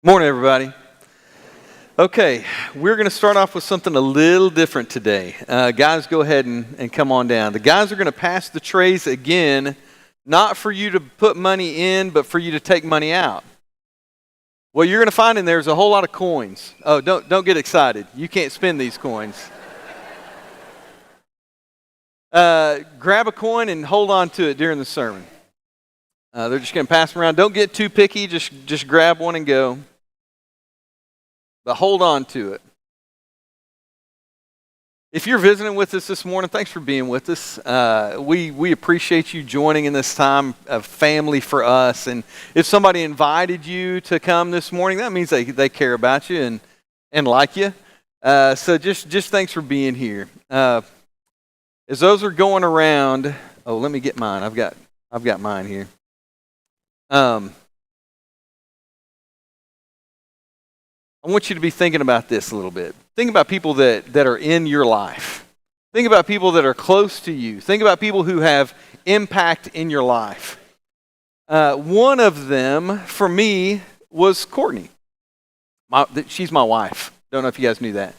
Morning, everybody. Okay, we're going to start off with something a little different today. Guys, go ahead and come on down. The guys are going to pass the trays again, not for you to put money in, but for you to take money out. What you're going to find in there is a whole lot of coins. Oh, don't get excited. You can't spend these coins. Grab a coin and hold on to it during the sermon. They're just going to pass them around. Don't get too picky. Just grab one and go. But hold on to it. If you're visiting with us this morning, thanks for being with us. We appreciate you joining in this time of family for us. And if somebody invited you to come this morning, that means they care about you and like you. So just thanks for being here. As those are going around, let me get mine. I've got mine here. I want you to be thinking about this a little bit. Think about people that are in your life. Think about people that are close to you. Think about people who have impact in your life. One of them, for me, was Courtney. She's my wife. Don't know if you guys knew that.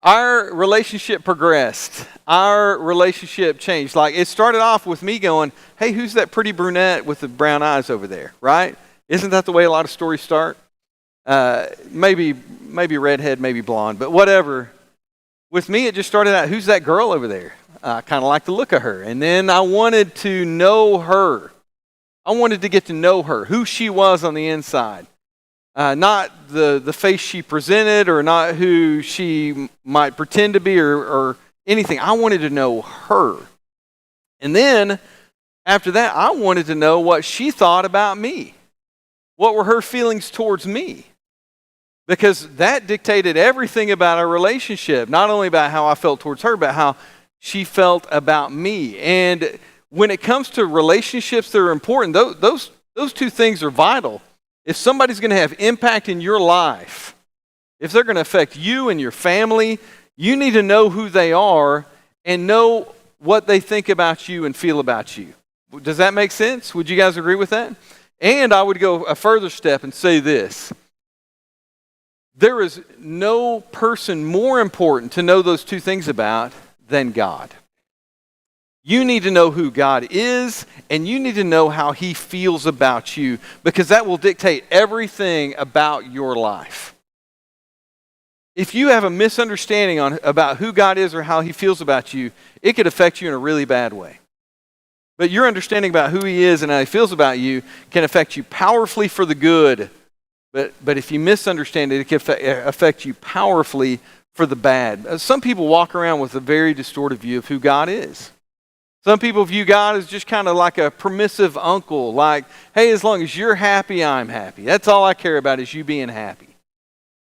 Our relationship progressed. Our relationship changed. Like, it started off with me going, hey, who's that pretty brunette with the brown eyes over there, right? Isn't that the way a lot of stories start? Maybe redhead, maybe blonde, but whatever. With me, it just started out, who's that girl over there? I kind of like the look of her. And then I wanted to know her. I wanted to get to know her, who she was on the inside. Not the face she presented or not who she might pretend to be or anything. I wanted to know her. And then, after that, I wanted to know what she thought about me. What were her feelings towards me? Because that dictated everything about our relationship, not only about how I felt towards her, but how she felt about me. And when it comes to relationships that are important, those two things are vital. If somebody's going to have impact in your life, if they're going to affect you and your family, you need to know who they are and know what they think about you and feel about you. Does that make sense? Would you guys agree with that? And I would go a further step and say this. There is no person more important to know those two things about than God. You need to know who God is, and you need to know how He feels about you, because that will dictate everything about your life. If you have a misunderstanding about who God is or how He feels about you, it could affect you in a really bad way. But your understanding about who He is and how He feels about you can affect you powerfully for the good. But if you misunderstand it, it can affect you powerfully for the bad. Some people walk around with a very distorted view of who God is. Some people view God as just kind of like a permissive uncle, like, hey, as long as you're happy, I'm happy. That's all I care about is you being happy.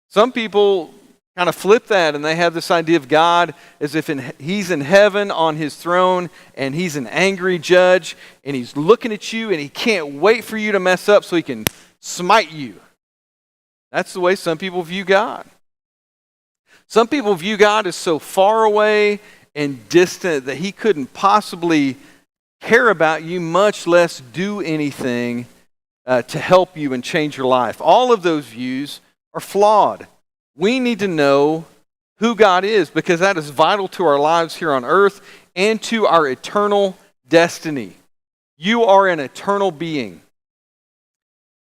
Some people kind of flip that, and they have this idea of God as if He's in heaven on His throne, and He's an angry judge, and He's looking at you, and He can't wait for you to mess up so He can smite you. That's the way some people view God. Some people view God as so far away and distant that He couldn't possibly care about you, much less do anything to help you and change your life. All of those views are flawed. We need to know who God is, because that is vital to our lives here on earth and to our eternal destiny. You are an eternal being.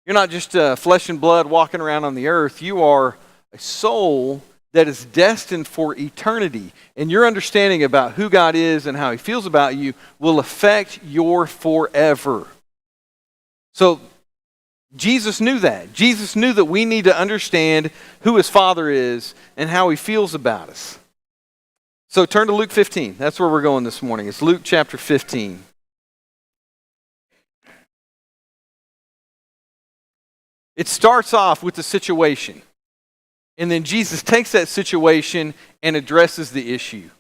You're not just flesh and blood walking around on the earth. You are a soul that is destined for eternity. And your understanding about who God is and how He feels about you will affect your forever. So Jesus knew that. Jesus knew that we need to understand who His Father is and how He feels about us. So turn to Luke 15. That's where we're going this morning. It's Luke chapter 15. It starts off with the situation. And then Jesus takes that situation and addresses the issue.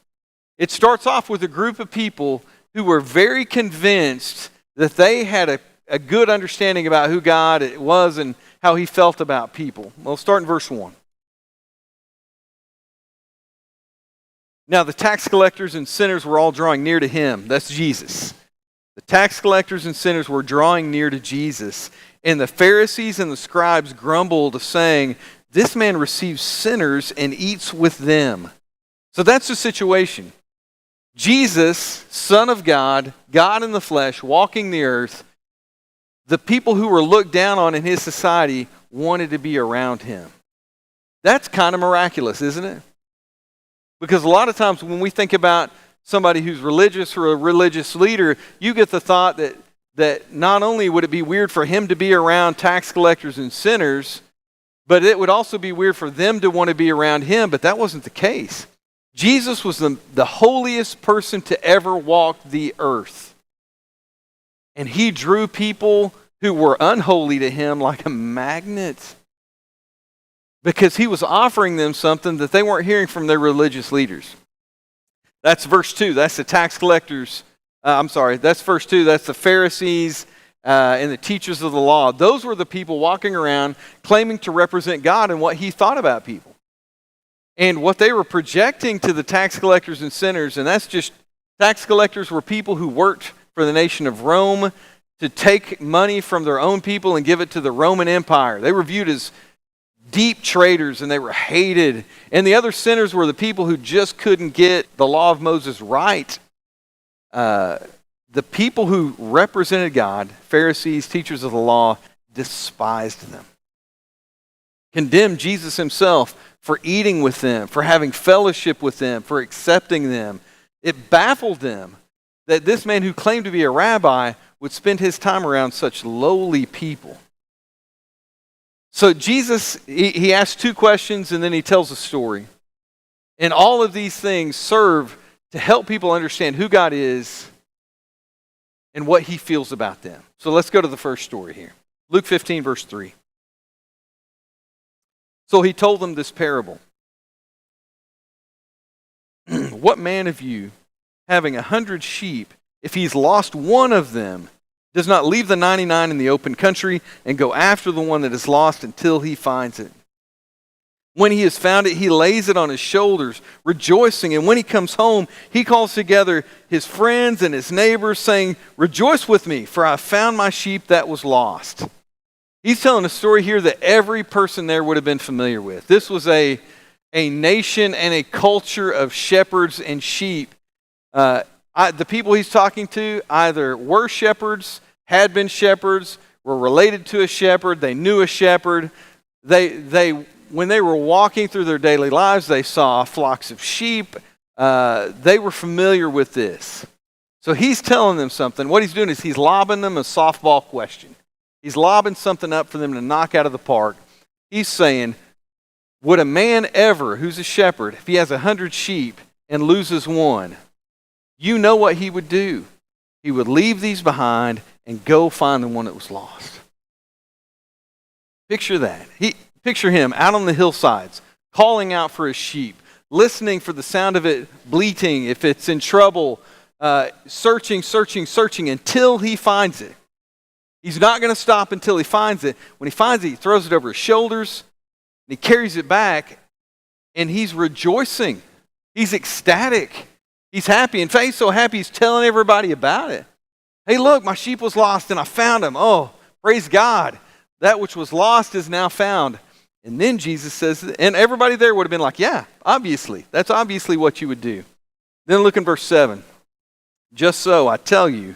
It starts off with a group of people who were very convinced that they had a good understanding about who God was and how He felt about people. Well, start in verse 1. Now the tax collectors and sinners were all drawing near to Him. That's Jesus. The tax collectors and sinners were drawing near to Jesus. And the Pharisees and the scribes grumbled, saying, "This man receives sinners and eats with them." So that's the situation. Jesus, Son of God, God in the flesh, walking the earth, the people who were looked down on in his society wanted to be around him. That's kind of miraculous, isn't it? Because a lot of times when we think about somebody who's religious or a religious leader, you get the thought that not only would it be weird for him to be around tax collectors and sinners, but it would also be weird for them to want to be around him, but that wasn't the case. Jesus was the holiest person to ever walk the earth. And he drew people who were unholy to him like a magnet, because he was offering them something that they weren't hearing from their religious leaders. That's verse 2. That's the tax collectors. That's verse 2. That's the Pharisees and the teachers of the law. Those were the people walking around claiming to represent God and what he thought about people. And what they were projecting to the tax collectors and sinners, and that's just, tax collectors were people who worked for the nation of Rome to take money from their own people and give it to the Roman Empire. They were viewed as deep traitors and they were hated. And the other sinners were the people who just couldn't get the law of Moses right. The people who represented God, Pharisees, teachers of the law, despised them. Condemned Jesus himself for eating with them, for having fellowship with them, for accepting them. It baffled them that this man who claimed to be a rabbi would spend his time around such lowly people. So Jesus, he asks two questions and then he tells a story. And all of these things serve to help people understand who God is and what he feels about them. So let's go to the first story here. Luke 15, verse 3. So he told them this parable. What man of you, having 100 sheep, if he's lost one of them, does not leave the 99 in the open country and go after the one that is lost until he finds it? When he has found it, he lays it on his shoulders, rejoicing. And when he comes home, he calls together his friends and his neighbors, saying, "Rejoice with me, for I have found my sheep that was lost." He's telling a story here that every person there would have been familiar with. This was a nation and a culture of shepherds and sheep. The people he's talking to either were shepherds, had been shepherds, were related to a shepherd, they knew a shepherd. When they were walking through their daily lives, they saw flocks of sheep. They were familiar with this. So he's telling them something. What he's doing is he's lobbing them a softball question. He's lobbing something up for them to knock out of the park. He's saying, would a man ever, who's a shepherd, if he has 100 sheep and loses one, you know what he would do? He would leave these behind and go find the one that was lost. Picture that. Picture him out on the hillsides, calling out for his sheep, listening for the sound of it bleating if it's in trouble, searching until he finds it. He's not going to stop until he finds it. When he finds it, he throws it over his shoulders, and he carries it back, and he's rejoicing. He's ecstatic. He's happy. In fact, he's so happy he's telling everybody about it. Hey, look, my sheep was lost, and I found him. Oh, praise God. That which was lost is now found. And then Jesus says, and everybody there would have been like, yeah, obviously. That's obviously what you would do. Then look in verse 7. Just so, I tell you,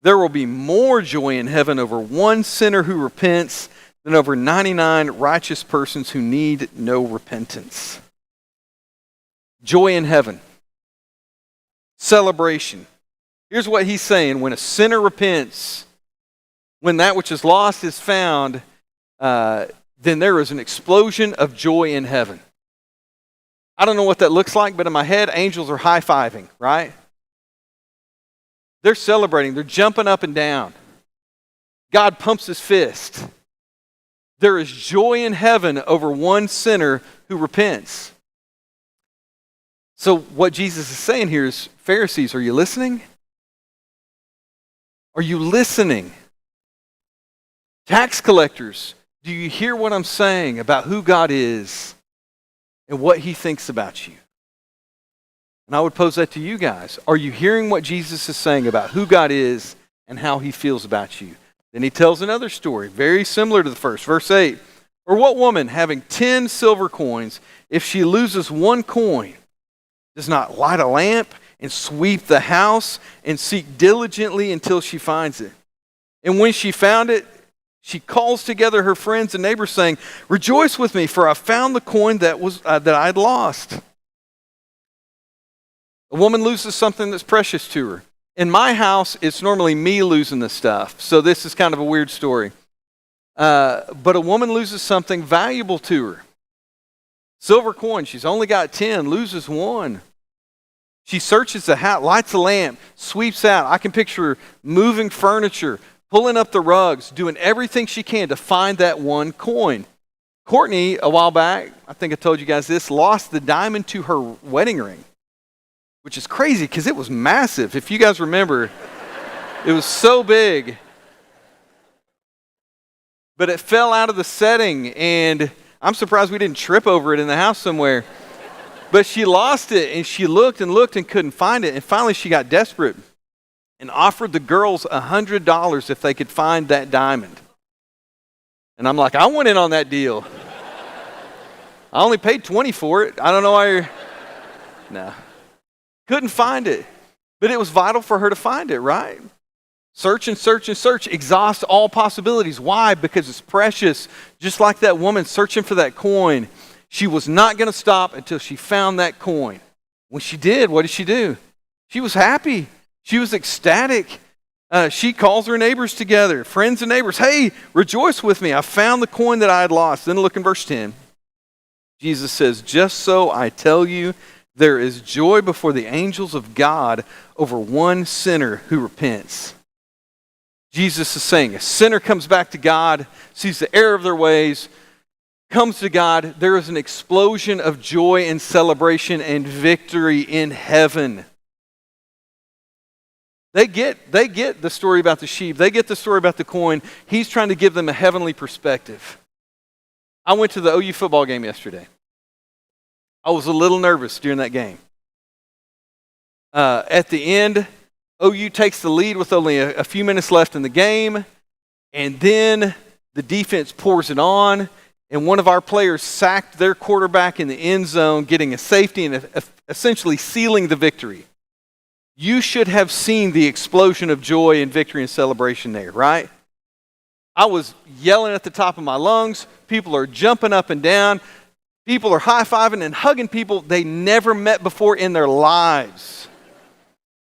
there will be more joy in heaven over one sinner who repents than over 99 righteous persons who need no repentance. Joy in heaven. Celebration. Here's what he's saying. When a sinner repents, when that which is lost is found, then there is an explosion of joy in heaven. I don't know what that looks like, but in my head, angels are high-fiving, right? They're celebrating. They're jumping up and down. God pumps his fist. There is joy in heaven over one sinner who repents. So what Jesus is saying here is, Pharisees, are you listening? Are you listening? Tax collectors, do you hear what I'm saying about who God is and what he thinks about you? And I would pose that to you guys. Are you hearing what Jesus is saying about who God is and how he feels about you? Then he tells another story, very similar to the first. Verse 8, or what woman having 10 silver coins, if she loses one coin, does not light a lamp and sweep the house and seek diligently until she finds it? And when she found it, she calls together her friends and neighbors, saying, rejoice with me, for I found the coin that I had lost. A woman loses something that's precious to her. In my house, it's normally me losing the stuff, so this is kind of a weird story. But a woman loses something valuable to her. Silver coin, she's only got 10, loses one. She searches the house, lights a lamp, sweeps out. I can picture her moving furniture, pulling up the rugs, doing everything she can to find that one coin. Courtney, a while back, I think I told you guys this, lost the diamond to her wedding ring, which is crazy because it was massive. If you guys remember, it was so big. But it fell out of the setting, and I'm surprised we didn't trip over it in the house somewhere. But she lost it, and she looked and looked and couldn't find it. And finally she got desperate and offered the girls $100 if they could find that diamond. And I'm like, I went in on that deal. I only paid $20 for it. I don't know why you're... No. Couldn't find it. But it was vital for her to find it, right? Search and search and search. Exhaust all possibilities. Why? Because it's precious. Just like that woman searching for that coin. She was not going to stop until she found that coin. When she did, what did she do? She was happy. She was ecstatic. She calls her neighbors together, friends and neighbors. Hey, rejoice with me. I found the coin that I had lost. Then look in verse 10. Jesus says, just so I tell you, there is joy before the angels of God over one sinner who repents. Jesus is saying, a sinner comes back to God, sees the error of their ways, comes to God. There is an explosion of joy and celebration and victory in heaven. They get the story about the sheep. They get the story about the coin. He's trying to give them a heavenly perspective. I went to the OU football game yesterday. I was a little nervous during that game. At the end, OU takes the lead with only a few minutes left in the game, and then the defense pours it on, and one of our players sacked their quarterback in the end zone, getting a safety and essentially sealing the victory. You should have seen the explosion of joy and victory and celebration there, right? I was yelling at the top of my lungs. People are jumping up and down. People are high-fiving and hugging people they never met before in their lives.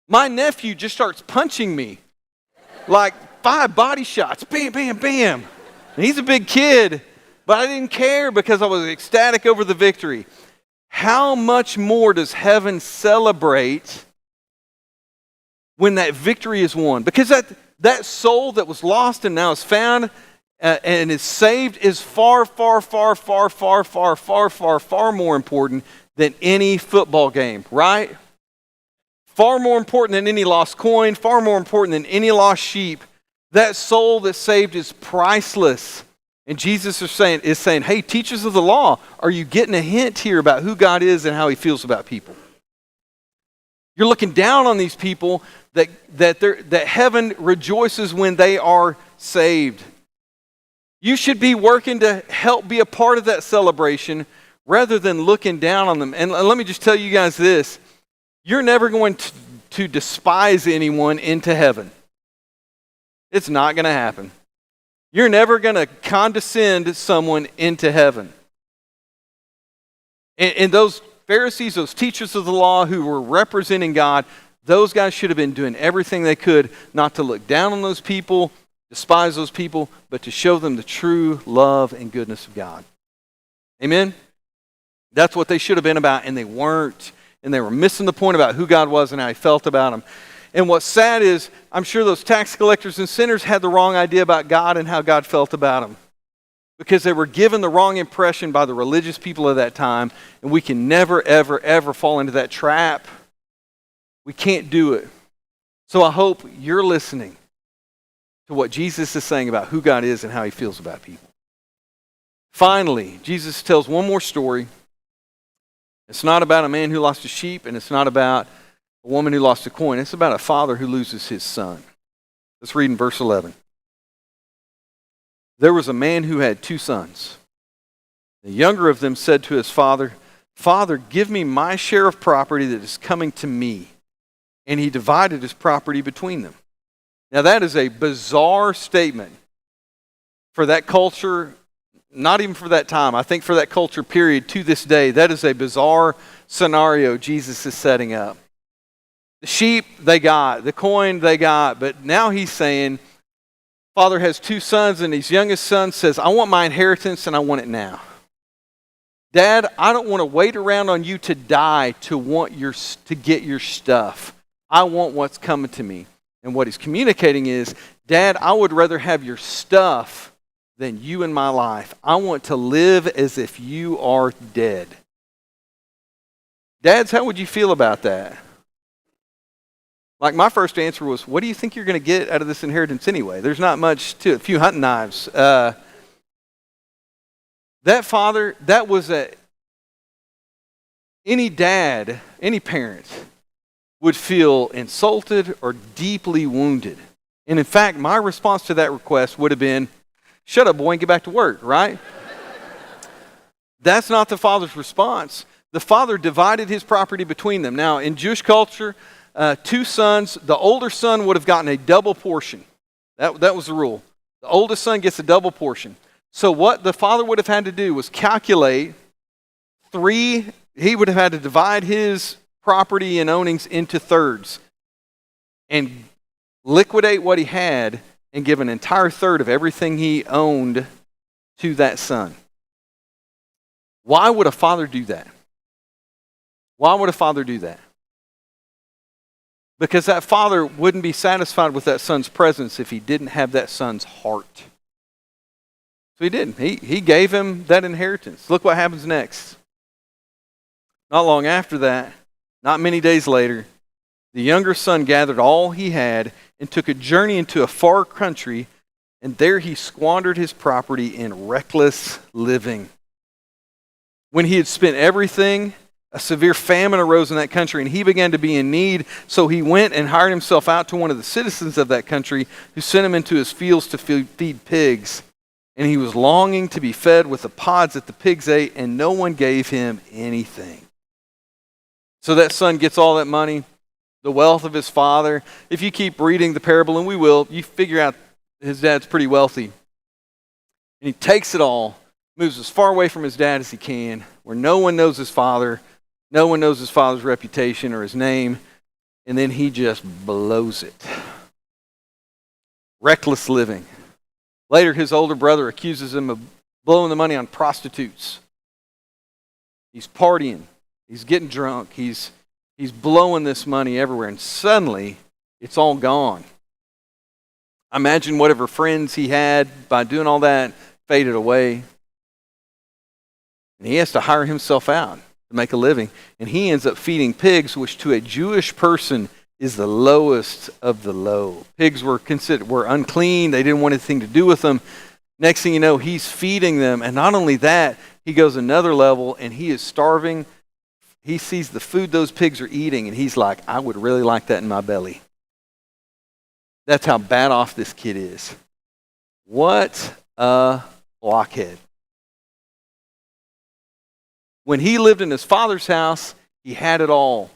My nephew just starts punching me like 5 body shots. Bam, bam, bam. And he's a big kid, but I didn't care because I was ecstatic over the victory. How much more does heaven celebrate when that victory is won? Because that soul that was lost and now is found and is saved is far, far, far, far, far, far, far, far, far more important than any football game, right? Far more important than any lost coin, far more important than any lost sheep. That soul that's saved is priceless. And Jesus is saying, hey, teachers of the law, are you getting a hint here about who God is and how he feels about people? You're looking down on these people that heaven rejoices when they are saved. You should be working to help be a part of that celebration rather than looking down on them. And let me just tell you guys this. You're never going to despise anyone into heaven. It's not going to happen. You're never going to condescend someone into heaven. And those Pharisees, those teachers of the law who were representing God, those guys should have been doing everything they could not to look down on those people, despise those people, but to show them the true love and goodness of God. Amen? That's what they should have been about, and they weren't. And they were missing the point about who God was and how he felt about them. And what's sad is, I'm sure those tax collectors and sinners had the wrong idea about God and how God felt about them. Because they were given the wrong impression by the religious people of that time. And we can never, ever, ever fall into that trap. We can't do it. So I hope you're listening to what Jesus is saying about who God is and how he feels about people. Finally, Jesus tells one more story. It's not about a man who lost a sheep, and it's not about a woman who lost a coin. It's about a father who loses his son. Let's read in verse 11. There was a man who had 2 sons. The younger of them said to his father, Father, give me my share of property that is coming to me. And he divided his property between them. Now that is a bizarre statement for that culture, not even for that time. I think for that culture period to this day, that is a bizarre scenario Jesus is setting up. The sheep they got, the coin they got, but now he's saying, Father has 2 sons, and his youngest son says, I want my inheritance and I want it now. Dad, I don't want to wait around on you to die to get your stuff. I want what's coming to me. And what he's communicating is, Dad, I would rather have your stuff than you in my life. I want to live as if you are dead. Dads, how would you feel about that? Like my first answer was, what do you think you're going to get out of this inheritance anyway? There's not much to it. A few hunting knives. That father, that was any dad, any parent would feel insulted or deeply wounded. And in fact, my response to that request would have been, shut up, boy, and get back to work, right? That's not the father's response. The father divided his property between them. Now, in Jewish culture, 2 sons, the older son would have gotten a double portion. That was the rule. The oldest son gets a double portion. So what the father would have had to do was calculate he would have had to divide his property and ownings into thirds and liquidate what he had and give an entire third of everything he owned to that son. Why would a father do that? Why would a father do that? Because that father wouldn't be satisfied with that son's presence if he didn't have that son's heart. So he didn't. He gave him that inheritance. Look what happens next. Not long after that, not many days later, the younger son gathered all he had and took a journey into a far country, and there he squandered his property in reckless living. When he had spent everything, a severe famine arose in that country, and he began to be in need. So he went and hired himself out to one of the citizens of that country, who sent him into his fields to feed pigs. And he was longing to be fed with the pods that the pigs ate, and no one gave him anything. So that son gets all that money, the wealth of his father. If you keep reading the parable, and we will, you figure out his dad's pretty wealthy. And he takes it all, moves as far away from his dad as he can, where no one knows his father, no one knows his father's reputation or his name, and then he just blows it. Reckless living. Later, his older brother accuses him of blowing the money on prostitutes. He's partying. He's getting drunk. He's blowing this money everywhere, and suddenly, it's all gone. I imagine whatever friends he had by doing all that faded away. And he has to hire himself out to make a living. And he ends up feeding pigs, which to a Jewish person is the lowest of the low. Pigs were unclean. They didn't want anything to do with them. Next thing you know, he's feeding them. And not only that, he goes another level and he is starving. He sees the food those pigs are eating and he's like, I would really like that in my belly. That's how bad off this kid is. What a blockhead. When he lived in his father's house, he had it all.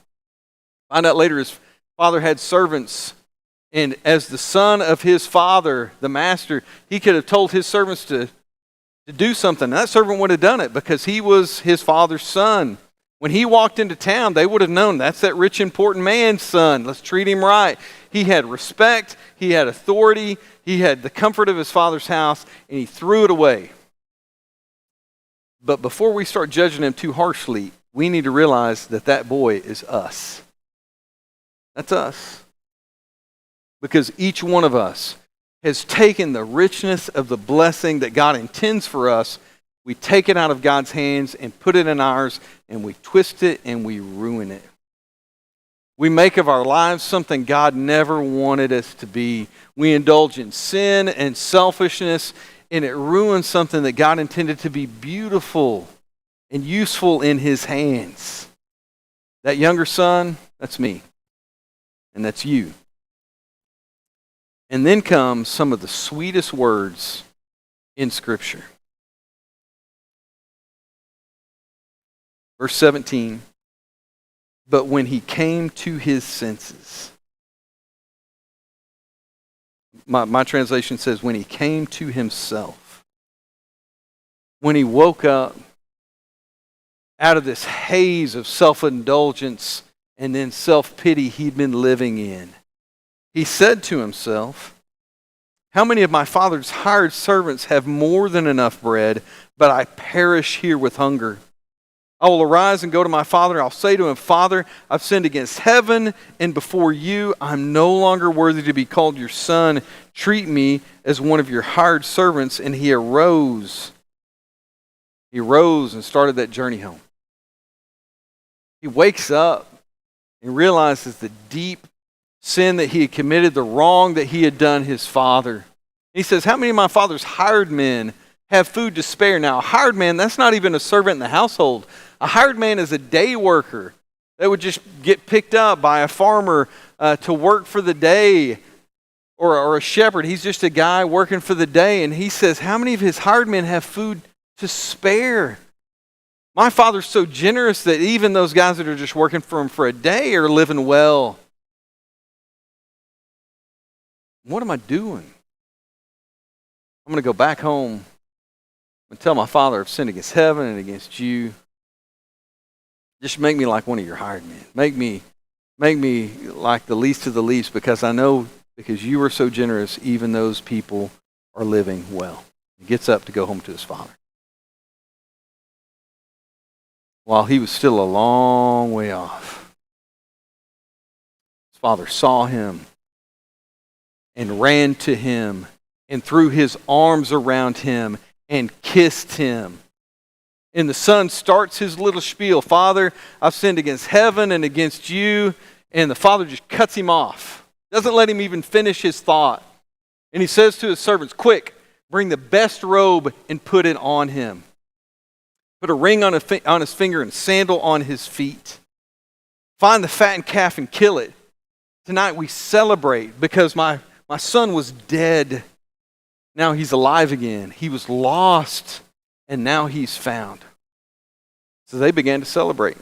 Find out later his father had servants, and as the son of his father, the master, he could have told his servants to do something. That servant would have done it because he was his father's son. When he walked into town, they would have known that's that rich, important man's son. Let's treat him right. He had respect, he had authority, he had the comfort of his father's house, and he threw it away. But before we start judging him too harshly, we need to realize that that boy is us. That's us. Because each one of us has taken the richness of the blessing that God intends for us. We take it out of God's hands and put it in ours, and we twist it and we ruin it. We make of our lives something God never wanted us to be. We indulge in sin and selfishness, and it ruins something that God intended to be beautiful and useful in his hands. That younger son, that's me. And that's you. And then comes some of the sweetest words in Scripture. Verse 17, but when he came to his senses. My translation says when he came to himself. When he woke up out of this haze of self-indulgence and then self-pity he'd been living in, he said to himself, how many of my father's hired servants have more than enough bread, but I perish here with hunger? I will arise and go to my father. I'll say to him, Father, I've sinned against heaven and before you. I'm no longer worthy to be called your son. Treat me as one of your hired servants. And he arose. He rose and started that journey home. He wakes up and realizes the deep sin that he had committed, the wrong that he had done his father. He says, how many of my father's hired men have food to spare? Now, a hired man, that's not even a servant in the household. A hired man is a day worker that would just get picked up by a farmer to work for the day, or a shepherd. He's just a guy working for the day. And he says, how many of his hired men have food to spare? My father's so generous that even those guys that are just working for him for a day are living well. What am I doing? I'm going to go back home and tell my father I've sinned against heaven and against you. Just make me like one of your hired men. Make me like the least of the least, because I know because you were so generous, even those people are living well. He gets up to go home to his father. While he was still a long way off, his father saw him and ran to him and threw his arms around him and kissed him. And the son starts his little spiel. Father, I've sinned against heaven and against you. And the father just cuts him off. Doesn't let him even finish his thought. And he says to his servants, quick, bring the best robe and put it on him. Put a ring on his finger and sandal on his feet. Find the fattened calf and kill it. Tonight we celebrate because my son was dead. Now he's alive again. He was lost, and now he's found. So they began to celebrate.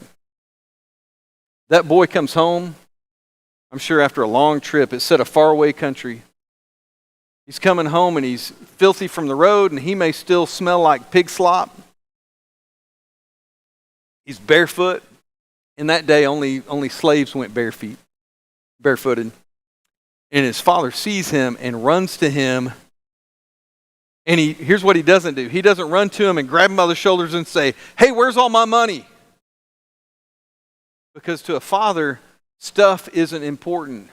That boy comes home, I'm sure after a long trip. It's set a faraway country. He's coming home, and he's filthy from the road, and he may still smell like pig slop. He's barefoot. In that day, only slaves went barefooted. And his father sees him and runs to him. And here's what he doesn't do. He doesn't run to him and grab him by the shoulders and say, hey, where's all my money? Because to a father, stuff isn't important.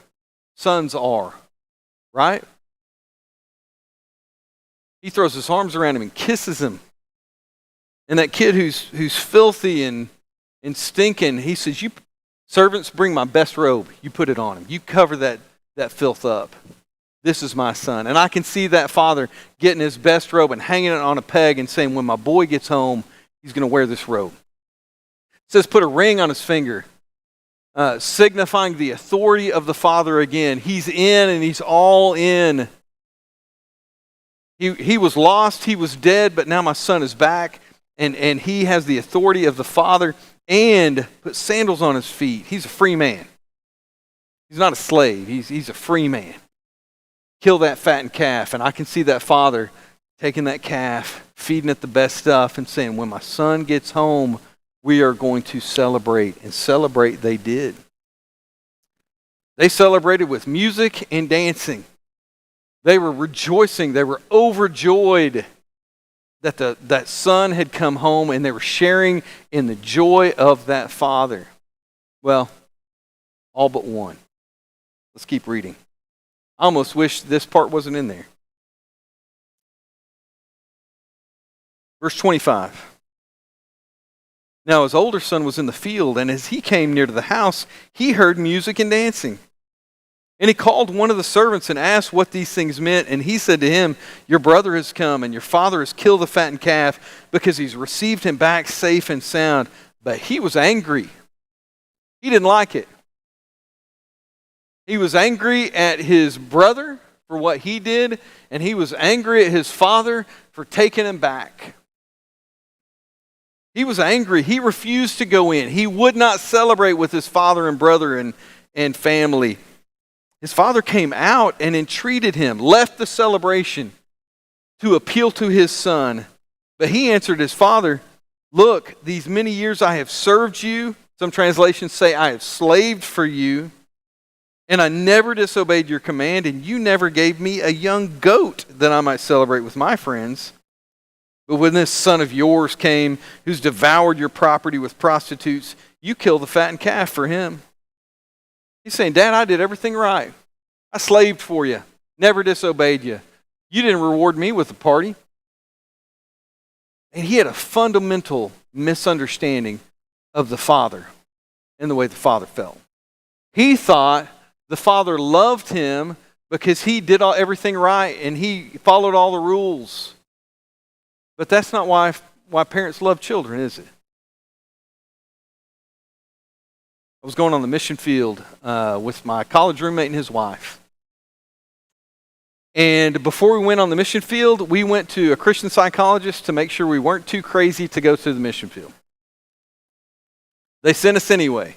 Sons are, right? He throws his arms around him and kisses him. And that kid who's filthy and stinking, he says, you servants, bring my best robe. You put it on him. You cover that filth up. This is my son. And I can see that father getting his best robe and hanging it on a peg and saying, when my boy gets home, he's going to wear this robe. It says, put a ring on his finger, signifying the authority of the father again. He's in and he's all in. He was lost, he was dead, but now my son is back, and he has the authority of the father, and put sandals on his feet. He's a free man. He's not a slave. He's a free man. Kill that fattened calf. And I can see that father taking that calf, feeding it the best stuff, and saying, when my son gets home, we are going to celebrate. And celebrate they did. They celebrated with music and dancing. They were rejoicing. They were overjoyed that that son had come home, and they were sharing in the joy of that father. Well, all but one. Let's keep reading. I almost wish this part wasn't in there. Verse 25. Now his older son was in the field, and as he came near to the house, he heard music and dancing. And he called one of the servants and asked what these things meant. And he said to him, your brother has come, and your father has killed the fattened calf, because he's received him back safe and sound. But he was angry. He didn't like it. He was angry at his brother for what he did, and he was angry at his father for taking him back. He was angry. He refused to go in. He would not celebrate with his father and brother and family. His father came out and entreated him, left the celebration to appeal to his son. But he answered his father, "Look, these many years I have served you." Some translations say, "I have slaved for you, and I never disobeyed your command, and you never gave me a young goat that I might celebrate with my friends. But when this son of yours came, who's devoured your property with prostitutes, you killed the fattened calf for him." He's saying, "Dad, I did everything right. I slaved for you, never disobeyed you. You didn't reward me with a party." And he had a fundamental misunderstanding of the father and the way the father felt. He thought the father loved him because he did everything right and he followed all the rules. But that's not why parents love children, is it? I was going on the mission field with my college roommate and his wife. And before we went on the mission field, we went to a Christian psychologist to make sure we weren't too crazy to go to the mission field. They sent us anyway.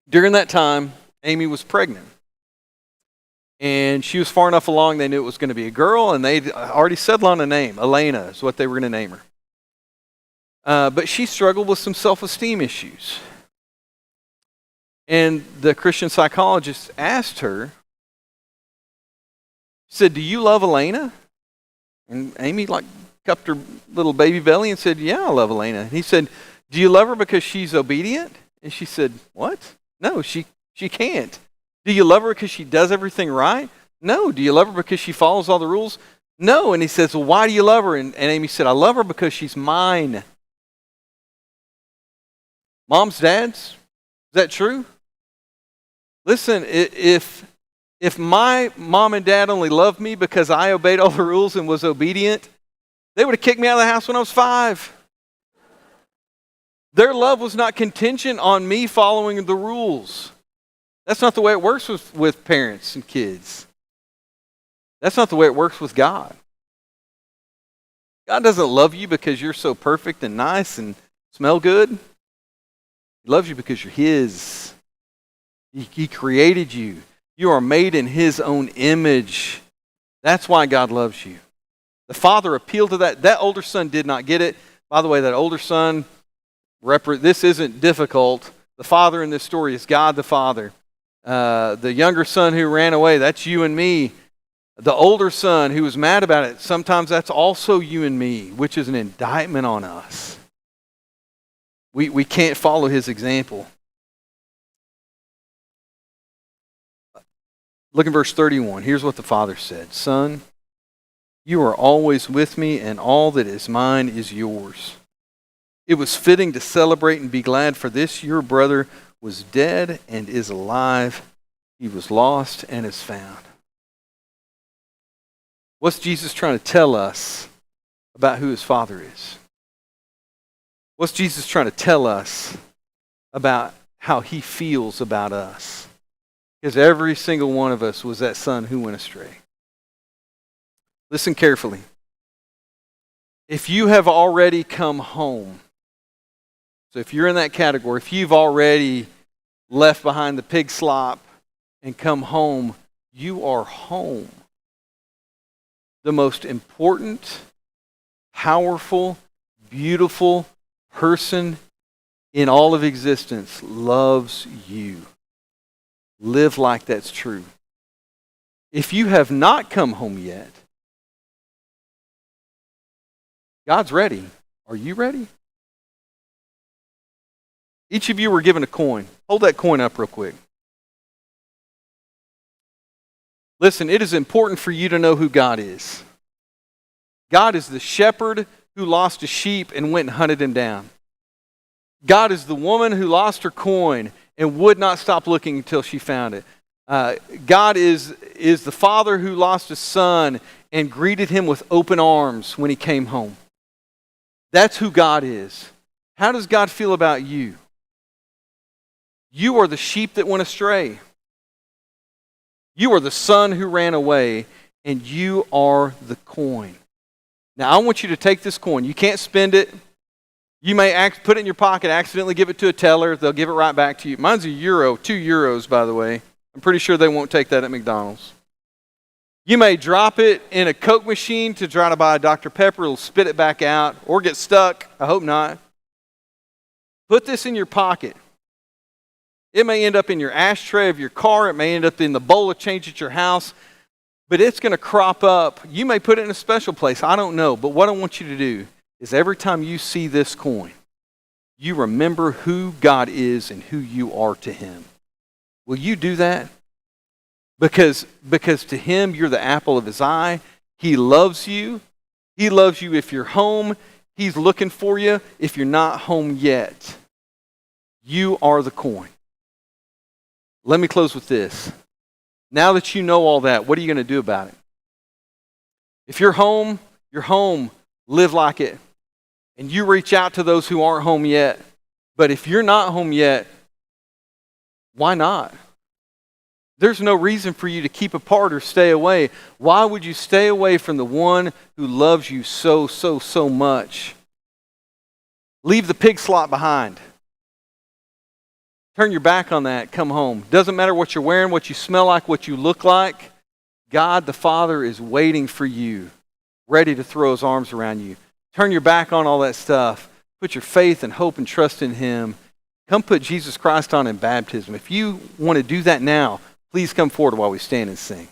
During that time, Amy was pregnant. And she was far enough along, they knew it was going to be a girl, and they'd already settled on a name. Elena is what they were going to name her. But she struggled with some self-esteem issues. And the Christian psychologist asked her, said, "Do you love Elena?" And Amy cupped her little baby belly and said, "Yeah, I love Elena." And he said, "Do you love her because she's obedient?" And she said, "What? No, she can't." "Do you love her because she does everything right?" "No." "Do you love her because she follows all the rules?" "No." And he says, "Well, why do you love her?" And Amy said, "I love her because she's mine." Moms, dads, is that true? Listen, if my mom and dad only loved me because I obeyed all the rules and was obedient, they would have kicked me out of the house when I was 5. Their love was not contingent on me following the rules. That's not the way it works with parents and kids. That's not the way it works with God. God doesn't love you because you're so perfect and nice and smell good. He loves you because you're His. He created you. You are made in His own image. That's why God loves you. The father appealed to that. That older son did not get it. By the way, that older son, this isn't difficult. The father in this story is God the Father. The younger son who ran away, that's you and me. The older son who was mad about it, sometimes that's also you and me, which is an indictment on us. We can't follow his example. Look in verse 31. Here's what the father said. "Son, you are always with me, and all that is mine is yours. It was fitting to celebrate and be glad, for this your brother was dead and is alive. He was lost and is found." What's Jesus trying to tell us about who his father is? What's Jesus trying to tell us about how he feels about us? Because every single one of us was that son who went astray. Listen carefully. If you have already come home, so if you're in that category, if you've already left behind the pig slop and come home, you are home. The most important, powerful, beautiful person in all of existence loves you. Live like that's true. If you have not come home yet, God's ready. Are you ready? Each of you were given a coin. Hold that coin up real quick. Listen, it is important for you to know who God is. God is the shepherd who lost a sheep and went and hunted him down. God is the woman who lost her coin and would not stop looking until she found it. God is the father who lost a son and greeted him with open arms when he came home. That's who God is. How does God feel about you? You are the sheep that went astray. You are the son who ran away, and you are the coin. Now, I want you to take this coin. You can't spend it. You may put it in your pocket, accidentally give it to a teller. They'll give it right back to you. Mine's €1, €2, by the way. I'm pretty sure they won't take that at McDonald's. You may drop it in a Coke machine to try to buy a Dr. Pepper. It'll spit it back out or get stuck. I hope not. Put this in your pocket. It may end up in your ashtray of your car. It may end up in the bowl of change at your house. But it's going to crop up. You may put it in a special place. I don't know. But what I want you to do is every time you see this coin, you remember who God is and who you are to him. Will you do that? Because to him, you're the apple of his eye. He loves you. He loves you if you're home. He's looking for you if you're not home yet. You are the coin. Let me close with this. Now that you know all that, what are you going to do about it? If you're home, live like it. And you reach out to those who aren't home yet. But if you're not home yet, why not? There's no reason for you to keep apart or stay away. Why would you stay away from the one who loves you so, so, so much? Leave the pig slop behind. Turn your back on that. Come home. Doesn't matter what you're wearing, what you smell like, what you look like. God the Father is waiting for you, ready to throw his arms around you. Turn your back on all that stuff. Put your faith and hope and trust in him. Come put Jesus Christ on in baptism. If you want to do that now, please come forward while we stand and sing.